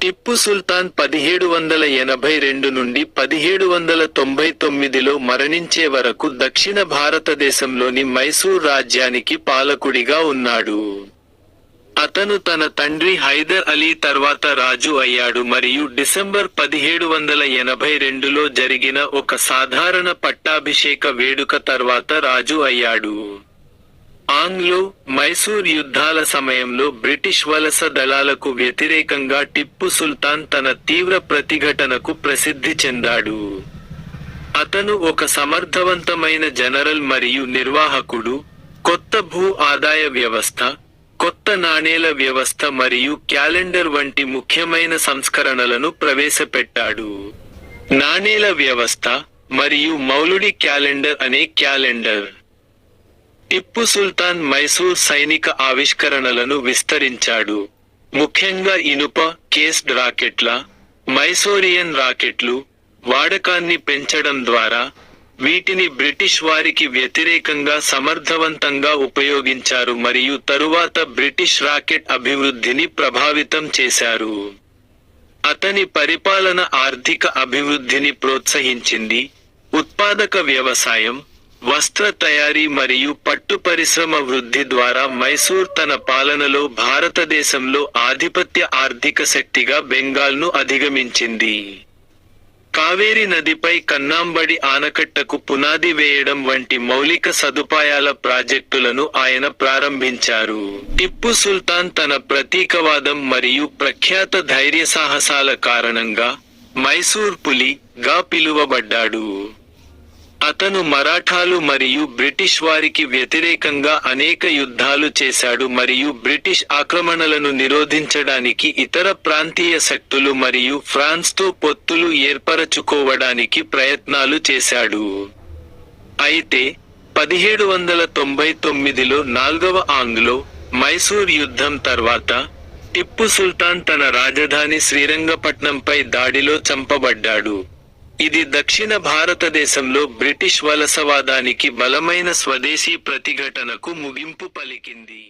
టిప్పు సుల్తాన్ 1782 నుండి 1799లో మరణించే వరకు దక్షిణ భారతదేశంలోని మైసూర్ రాజ్యానికి పాలకుడిగా ఉన్నాడు. అతను తన తండ్రి హైదర్ అలీ తర్వాత రాజు అయ్యాడు మరియు డిసెంబర్ 1782లో జరిగిన ఒక సాధారణ పట్టాభిషేక వేడుక తర్వాత రాజు అయ్యాడు. ఆంగ్లో మైసూర్ యుద్ధాల సమయంలో బ్రిటిష్ వలస దళాలకు వ్యతిరేకంగా టిప్పు సుల్తాన్ తన తీవ్ర ప్రతిఘటనకు ప్రసిద్ధి చెందాడు. అతను ఒక సమర్థవంతమైన జనరల్ మరియు నిర్వాహకుడు, కొత్త భూ ఆదాయ వ్యవస్థ, కొత్త నాణేల వ్యవస్థ మరియు క్యాలెండర్ వంటి ముఖ్యమైన సంస్కరణలను ప్రవేశపెట్టాడు. నాణేల వ్యవస్థ మరియు మౌలుడి క్యాలెండర్ అనే క్యాలెండర్. టిప్పు సుల్తాన్ మైసూర్ సైనిక ఆవిష్కరణలను విస్తరించాడు. ముఖ్యంగా ఇనుప కేస్డ్ రాకెట్ల, మైసోరియన్ రాకెట్లు వాడకాన్ని పెంచడం ద్వారా వీటిని బ్రిటిష్ వారికి వ్యతిరేకంగా సమర్థవంతంగా ఉపయోగించారు మరియు తరువాత బ్రిటిష్ రాకెట్ అభివృద్ధిని ప్రభావితం చేశారు. అతని పరిపాలన ఆర్థిక అభివృద్ధిని ప్రోత్సహించింది. ఉత్పాదక వ్యవసాయం, వస్త్ర తయారీ మరియు పట్టు పరిశ్రమ వృద్ధి ద్వారా మైసూర్ తన పాలనలో భారతదేశంలో ఆధిపత్య ఆర్థిక శక్తిగా బెంగాల్ను అధిగమించింది. కావేరి నదిపై కన్నాంబడి ఆనకట్టకు పునాది వేయడం వంటి మౌలిక సదుపాయాల ప్రాజెక్టులను ఆయన ప్రారంభించారు. టిప్పు సుల్తాన్ తన ప్రతీకవాదం మరియు ప్రఖ్యాత ధైర్యసాహసాల కారణంగా మైసూర్ పులి గా పిలువబడ్డాడు. అతను మరాఠాలు మరియు బ్రిటిష్ వారికి వ్యతిరేకంగా అనేక యుద్ధాలు చేశాడు మరియు బ్రిటిష్ ఆక్రమణలను నిరోధించడానికి ఇతర ప్రాంతీయ శక్తులు మరియు ఫ్రాన్స్తో పొత్తులు ఏర్పరచుకోవడానికి ప్రయత్నాలు చేశాడు. అయితే 1799లో 4వ ఆంగ్లో మైసూర్ యుద్ధం తర్వాత టిప్పు సుల్తాన్ తన రాజధాని శ్రీరంగపట్నంపై దాడిలో చంపబడ్డాడు. ఇది దక్షిణ భారతదేశంలో బ్రిటిష్ వలసవాదానికి బలమైన స్వదేశీ ప్రతిఘటనకు ముగింపు పలికింది.